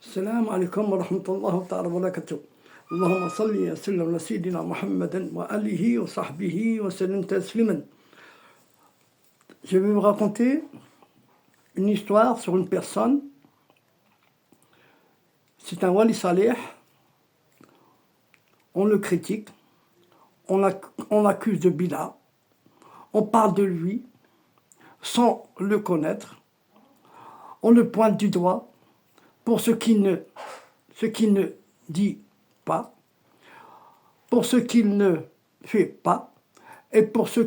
السلام عليكم ورحمة الله تعالى وبركاته. اللهم صل وسلم على سيدنا محمد وآله وصحبه وسلم تسليما. Je vais vous raconter une histoire sur une personne. C'est un wali salih. On le critique, on l'accuse de bida, on parle de lui sans le connaître, on le pointe du doigt pour ce qu'il ne dit pas, pour ce qu'il ne fait pas, et pour ce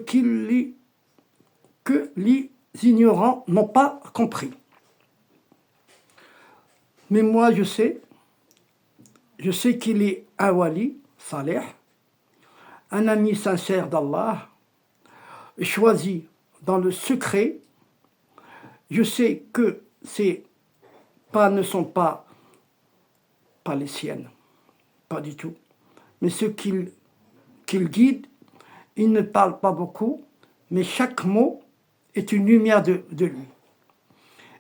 que les ignorants n'ont pas compris. Mais moi, je sais qu'il est un wali, salih, un ami sincère d'Allah, choisi dans le secret. Je sais que ces pas ne sont pas les siennes, pas du tout. Mais ce qu'il guide, il ne parle pas beaucoup, mais chaque mot est une lumière de lui.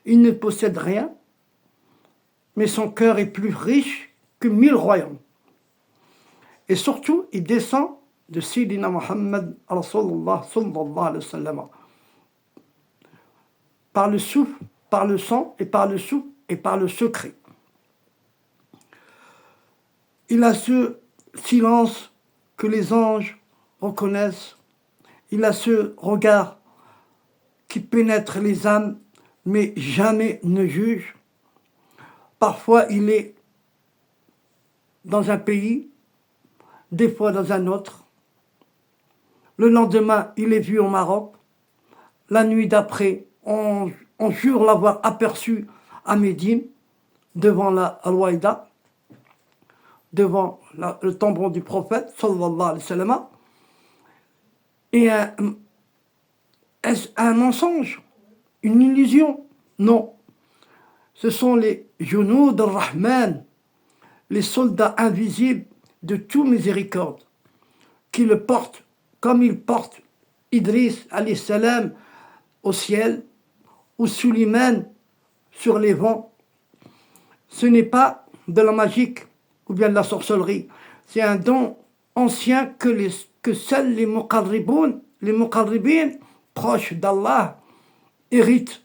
Il ne possède rien, mais son cœur est plus riche que 1000 royaumes. Et surtout, il descend de Sayyidina Muhammad Rasulullah sallallahu alayhi wa sallam. Par le souffle, par le sang et par le souffle et par le secret. Il a ce silence que les anges reconnaissent. Il a ce regard qui pénètre les âmes, mais jamais ne juge. Parfois, il est dans un pays, des fois dans un autre. Le lendemain, il est vu au Maroc. La nuit d'après, on jure l'avoir aperçu à Médine, devant la Al-Waïda, devant le tombeau du prophète, sallallahu alayhi wa sallam. Et est-ce un mensonge? Une illusion? Non. Ce sont les Junoud al-Rahman, les soldats invisibles de tout miséricorde, qui le portent comme ils portent Idriss alayhi salam au ciel, ou Suleiman sur les vents. Ce n'est pas de la magie ou bien de la sorcellerie. C'est un don ancien que seuls les muqarribin, proches d'Allah, héritent.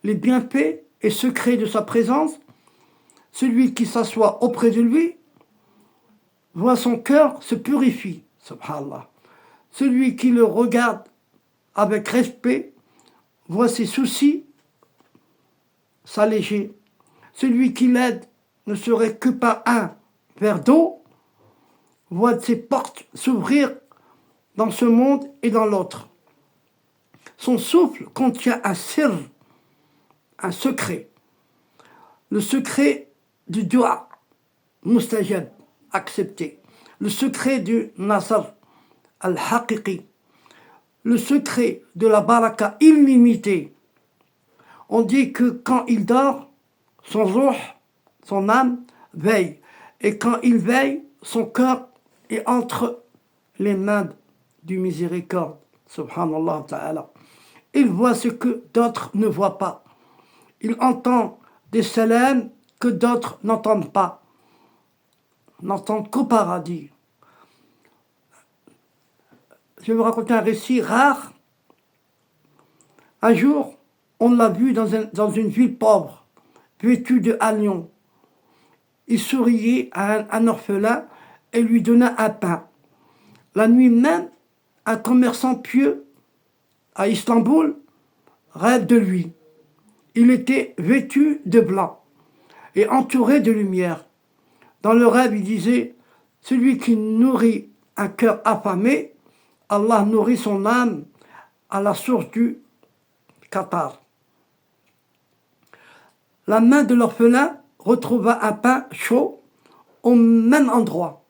Les bienfaits et secrets de sa présence, celui qui s'assoit auprès de lui voit son cœur se purifier, subhanallah. Celui qui le regarde avec respect voit ses soucis s'alléger. Celui qui l'aide ne serait que par un verre d'eau, voit ses portes s'ouvrir dans ce monde et dans l'autre. Son souffle contient un sir, un secret. Le secret du dua, mustajab, accepté. Le secret du nasr, al-haqiqi. Le secret de la baraka illimitée. On dit que quand il dort, son ruh, son âme, veille. Et quand il veille, son cœur est entre les mains du miséricorde. Subhanallah ta'ala. Il voit ce que d'autres ne voient pas. Il entend des salams que d'autres n'entendent pas. N'entendent qu'au paradis. Je vais vous raconter un récit rare. Un jour, on l'a vu dans une ville pauvre, vêtue de haillons. Il souriait à un orphelin et lui donna un pain. La nuit même, un commerçant pieux à Istanbul rêve de lui. Il était vêtu de blanc et entouré de lumière. Dans le rêve, il disait « Celui qui nourrit un cœur affamé, Allah nourrit son âme à la source du Qatar. » La main de l'orphelin retrouva un pain chaud au même endroit.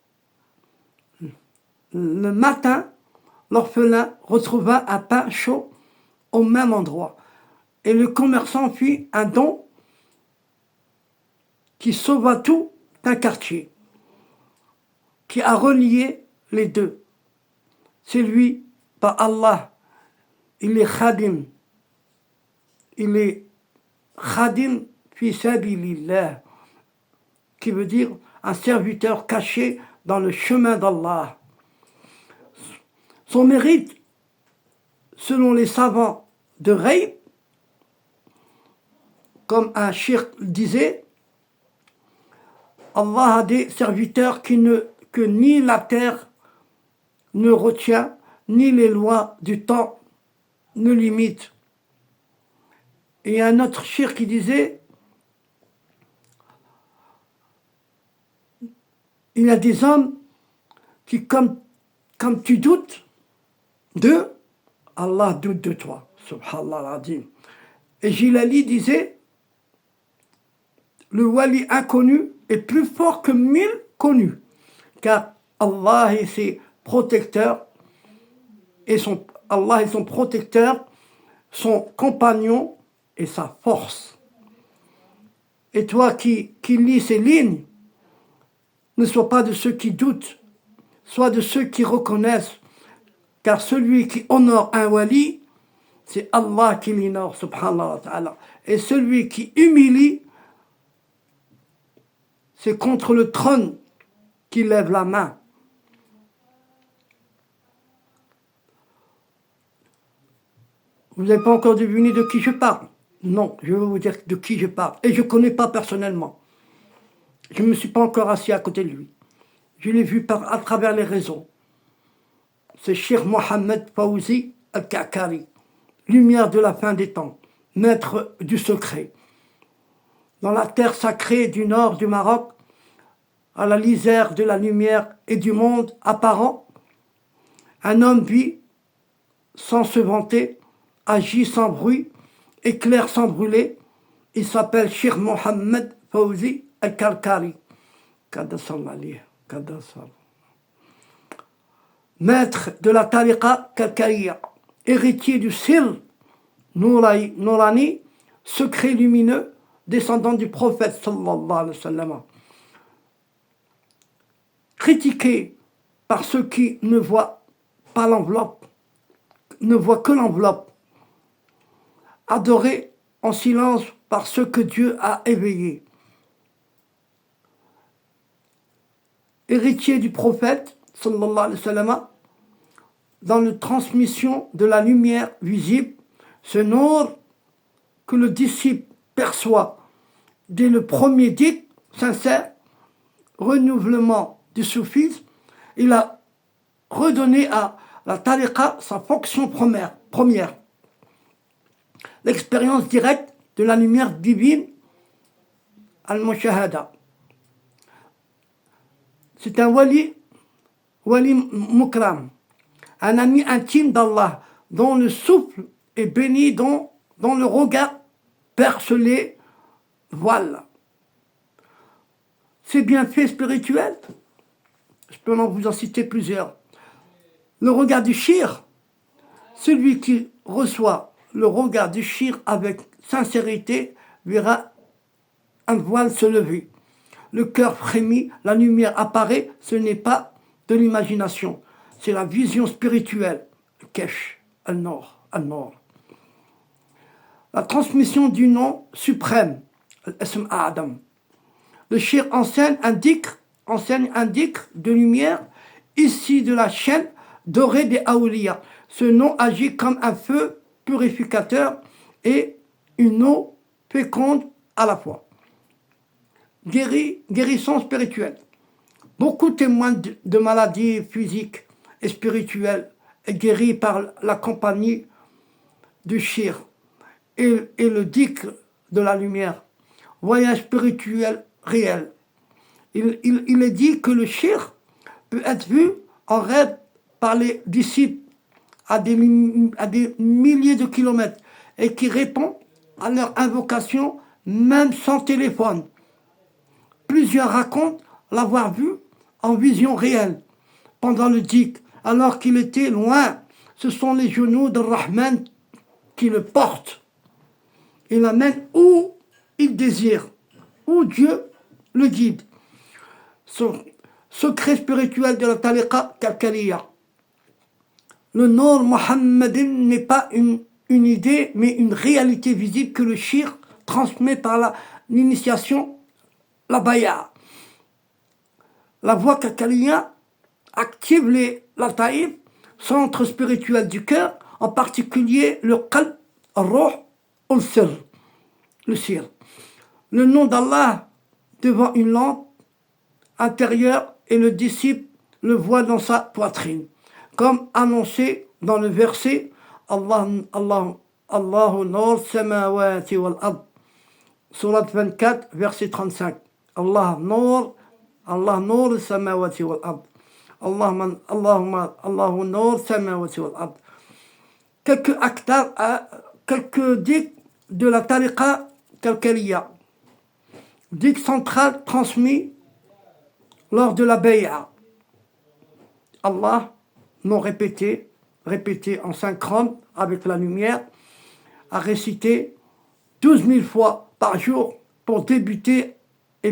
Le matin, l'orphelin retrouva un pain chaud au même endroit. Et le commerçant fit un don qui sauva tout un quartier, qui a relié les deux. C'est lui, par Allah, il est khadim. Il est khadim fi sabilillah, qui veut dire un serviteur caché dans le chemin d'Allah. Son mérite, selon les savants de Ghaib, comme un shirk disait, Allah a des serviteurs que ni la terre ne retient, ni les lois du temps ne limitent. Et un autre shirk qui disait, il y a des hommes qui, comme tu doutes d'eux, Allah doute de toi. Subhanallah al-Azim. Et Jilali disait, le wali inconnu est plus fort que 1000 connus, car Allah et ses protecteurs, Allah et son protecteur, son compagnon et sa force. Et toi qui lis ces lignes, ne sois pas de ceux qui doutent, sois de ceux qui reconnaissent, car celui qui honore un wali, c'est Allah qui l'honore, subhanallah wa ta'ala. Et celui qui humilie, c'est contre le trône qu'il lève la main. Vous n'avez pas encore deviné de qui je parle? Non, je vais vous dire de qui je parle. Et je ne connais pas personnellement. Je ne me suis pas encore assis à côté de lui. Je l'ai vu à travers les réseaux. C'est Cheikh Mohammed Fawzi Al-Ka'kari, lumière de la fin des temps, maître du secret. Dans la terre sacrée du nord du Maroc, à la lisière de la lumière et du monde apparent, un homme vit sans se vanter, agit sans bruit, éclaire sans brûler. Il s'appelle Cheikh Mohammed Fawzi Al-Ka'kari. Maître de la tariqa Ka'kariya, héritier du Sir Nourani, secret lumineux, descendant du prophète sallallahu alayhi wa sallam. Critiqué par ceux qui ne voient pas l'enveloppe, ne voient que l'enveloppe. Adoré en silence par ceux que Dieu a éveillés. Héritier du prophète sallallahu alayhi wa sallam, dans la transmission de la lumière visible, ce nour que le disciple perçoit dès le premier dit sincère, renouvellement du soufisme, il a redonné à la tariqa sa fonction première. L'expérience directe de la lumière divine, al-mushahada. C'est un wali mukram, un ami intime d'Allah, dont le souffle est béni, dont le regard perce les voiles. Ces bienfaits spirituels, je peux vous en citer plusieurs. Le regard du shir, celui qui reçoit le regard du shir avec sincérité verra un voile se lever. Le cœur frémit, la lumière apparaît, ce n'est pas de l'imagination, c'est la vision spirituelle. Kesh, al-Nord. La transmission du nom suprême, al-Ism Adam. Le shir enseigne indique de lumière ici de la chaîne dorée des Aouliya. Ce nom agit comme un feu purificateur et une eau féconde à la fois. Guérison spirituelle. Beaucoup témoignent de maladies physiques et spirituelles et guéris par la compagnie du shir et le dhikr de la lumière. Voyage spirituel réel. Il est dit que le shir peut être vu en rêve par les disciples à des milliers de kilomètres et qui répond à leur invocation même sans téléphone. Plusieurs racontent l'avoir vu en vision réelle pendant le dhikr alors qu'il était loin. Ce sont les genoux de Rahman qui le portent et l'amènent où il désire, où Dieu le guide. Son secret spirituel de la tariqa Ka'kariya. Le nom Mohammedan n'est pas une idée, mais une réalité visible que le shir transmet par la l'initiation, la baya. La voie kakalia active la taïf, centre spirituel du cœur, en particulier le qalb, le ruh ou le sir. Le nom d'Allah devant une lampe intérieure et le disciple le voit dans sa poitrine, comme annoncé dans le verset Allahu nur samawati wal ard, Surat 24, verset 35. Allah nur samawati wal ard. Allahu nur samawati wal ard. Quelques dicts de la tariqa kalkaliya. Dict central transmis lors de la bay'a. Allah, non répété en synchrone avec la lumière, a récité 12 000 fois par jour pour débuter et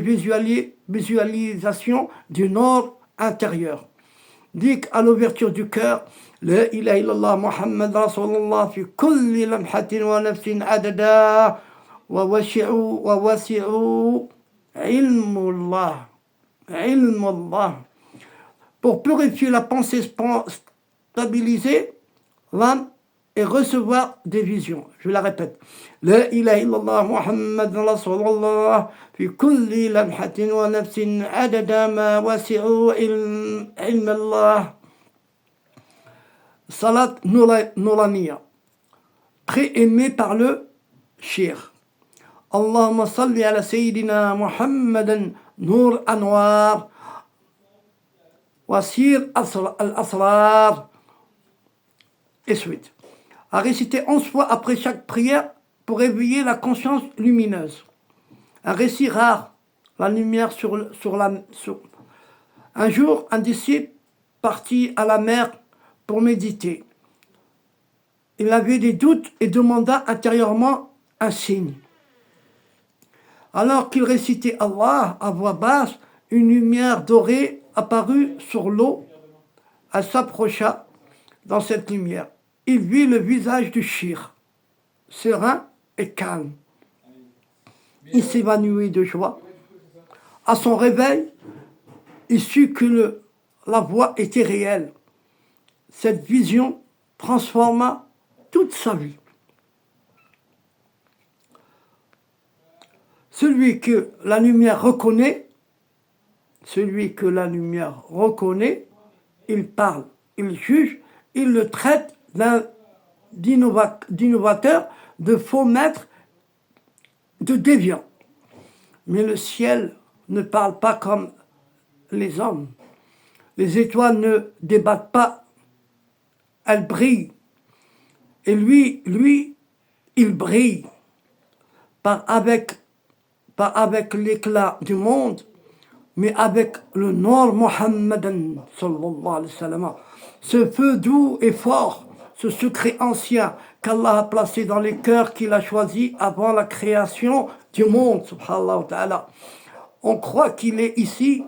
visualisation du nord intérieur. Dit à l'ouverture du cœur, La ilaha illallah Muhammad Rasulullah fi kulli lamhatin wa nafsin adada wa wasi'u ilmullah. Pour purifier la pensée, stabiliser l'âme et recevoir des visions. Je la répète. La ilaha illallah Muhammad Rasulullah fi kulli lamhatin wa nafsin adada ma wasi'u ilmallah. Salat Nuraniya, très aimé par le shir. Allahumma salli ala Sayyidina Muhammadan Nur Anwar Wasir al-Asrar et suite. À réciter 11 fois après chaque prière pour éveiller la conscience lumineuse. Un récit rare, la lumière sur. Un jour, un disciple partit à la mer pour méditer. Il avait des doutes et demanda intérieurement un signe. Alors qu'il récitait Allah à voix basse, une lumière dorée apparut sur l'eau. Elle s'approcha dans cette lumière. Il vit le visage du shir, serein et calme. Il s'évanouit de joie. À son réveil, il sut que la voix était réelle. Cette vision transforma toute sa vie. Celui que la lumière reconnaît, il parle, il juge, il le traite d'innovateur, de faux maître, de déviant. Mais le ciel ne parle pas comme les hommes. Les étoiles ne débattent pas, elles brillent. Et lui, il brille, pas avec l'éclat du monde, mais avec le Nour Muhammadan sallallahu alayhi wa sallam. Ce feu doux et fort, ce secret ancien qu'Allah a placé dans les cœurs qu'il a choisi avant la création du monde, subhanallah wa ta'ala. On croit qu'il est ici,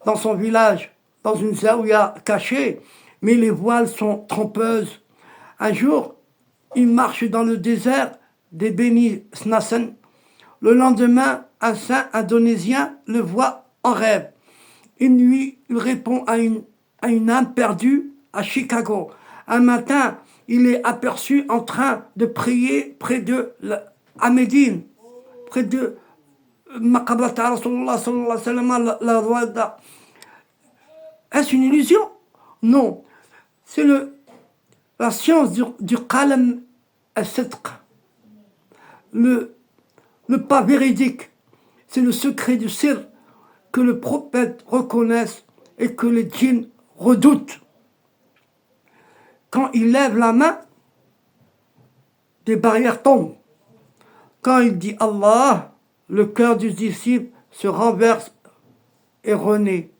dans son village, dans une zaouia cachée, mais les voiles sont trompeuses. Un jour, il marche dans le désert des Beni Snassen. Le lendemain, un saint indonésien le voit en rêve. Une nuit, il répond à une âme perdue à Chicago. Un matin, il est aperçu en train de prier à Médine, près de Maqabrata Rasulullah sallallahu alayhi wa sallam, la Rwanda. Est-ce une illusion? Non. C'est la science du qalam al-sidq. Le pas véridique. C'est le secret du sir que le prophète reconnaisse et que les djinns redoutent. Quand il lève la main, des barrières tombent. Quand il dit Allah, le cœur du disciple se renverse et renaît.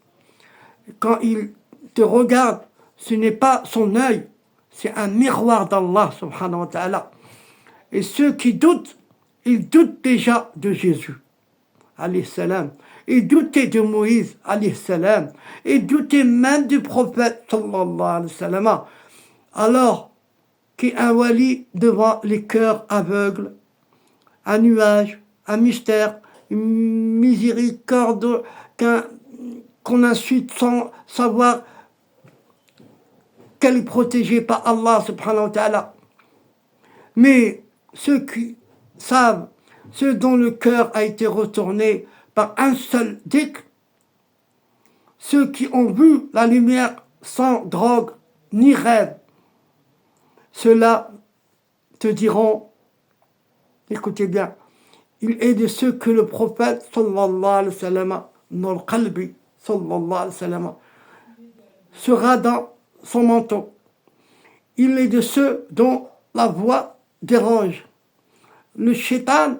Quand il te regarde, ce n'est pas son œil, c'est un miroir d'Allah subhanahu wa ta'ala. Et ceux qui doutent, ils doutent déjà de Jésus, alayhi salam. Ils doutaient de Moïse, alayhi salam. Ils doutaient même du prophète, sallallahu alayhi wa sallam. Alors qu'un wali devant les cœurs aveugles, un nuage un mystère, une miséricorde qu'on insulte sans savoir qu'elle est protégée par Allah subhanahu wa ta'ala. Mais ceux qui savent, ceux dont le cœur a été retourné par un seul dhikr, ceux qui ont vu la lumière sans drogue ni rêve, ceux-là te diront, écoutez bien, il est de ceux que le prophète sallallahu alayhi wa sallam, Nur Qalbi sallallahu alayhi wa sallam, sera dans son manteau. Il est de ceux dont la voix dérange. Le shaitan,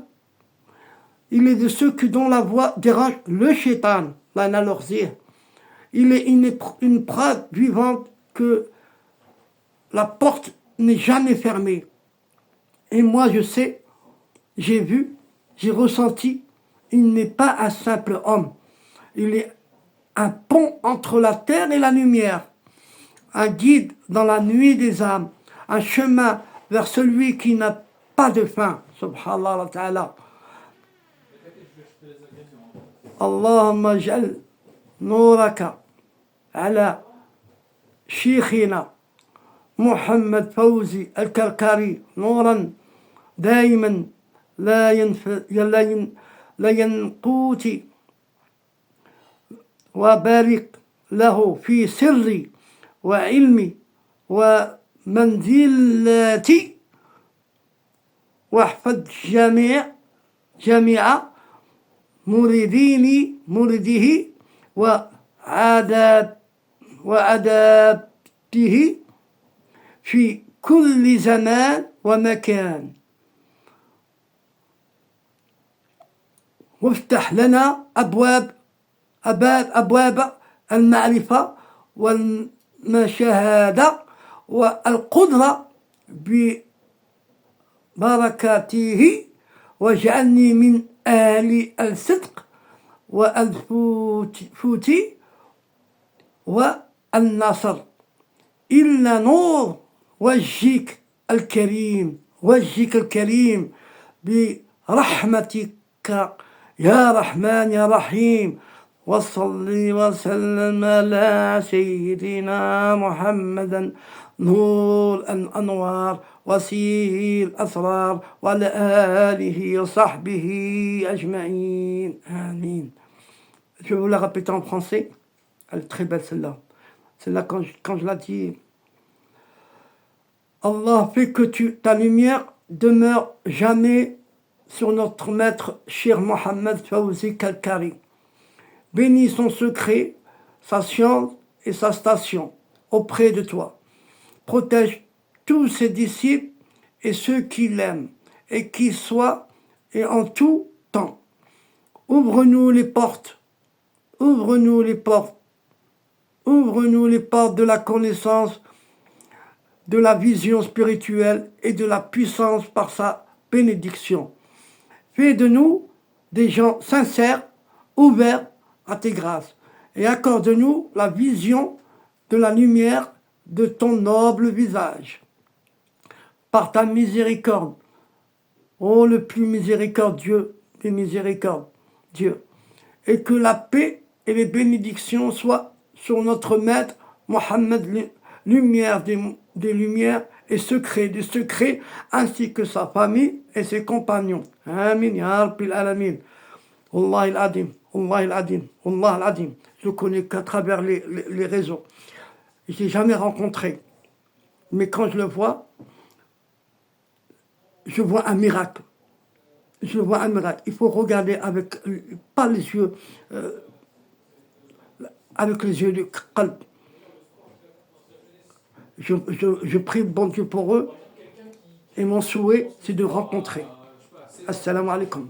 il est de ceux dont la voix dérange le shaitan, il est une preuve vivante que la porte n'est jamais fermée. Et moi, je sais, j'ai vu, j'ai ressenti, il n'est pas un simple homme. Il est un pont entre la terre et la lumière, un guide dans la nuit des âmes, un chemin vers celui qui n'a pas de fin. Subhanallah wa ta'ala. Allahumma ja'al nuraka ala شيخنا محمد فوزي الكركري نورا دائما لا ينقوت وبارك له في سري وعلمي ومنزلتي واحفظ جميع مريده وعاداته في كل زمان ومكان وافتح لنا أبواب المعرفة والمشاهدة والقدرة ببركاته واجعلني من أهل الصدق والفوت والنصر إلا نور وجهك الكريم برحمتك يا رحمن يا رحيم وصل وسلم على سيدنا محمد نور الأنوار وسيل الأسرار وعلى آله وصحبه أجمعين آمين. Je vais vous la répéter en français. Elle est très belle celle-là. Celle-là, quand je la dis, Allah fait que ta lumière demeure jamais sur notre maître, cher Mohammed Fawzi Kalkari. Bénis son secret, sa science et sa station auprès de toi. Protège tous ses disciples et ceux qui l'aiment, et qui soient et en tout temps. Ouvre-nous les portes de la connaissance, de la vision spirituelle et de la puissance par sa bénédiction. Fais de nous des gens sincères, ouverts à tes grâces, et accorde-nous la vision de la lumière de ton noble visage. Par ta miséricorde, ô le plus miséricordieux des miséricordes, Dieu, et que la paix et les bénédictions soient sur notre maître Mohammed, lumière des lumières et secret des secrets, ainsi que sa famille et ses compagnons. Amin ya Rabbil Alamin. Wallah al-Adim, Wallah al-Adim, Wallah al-Adim. Je ne connais qu'à travers les réseaux. Je ne l'ai jamais rencontré. Mais quand je le vois, je vois un miracle. Je vois un miracle. Il faut regarder avec, pas les yeux, avec les yeux du qalb. Je prie bon Dieu pour eux et mon souhait c'est de rencontrer. Assalamu alaikum.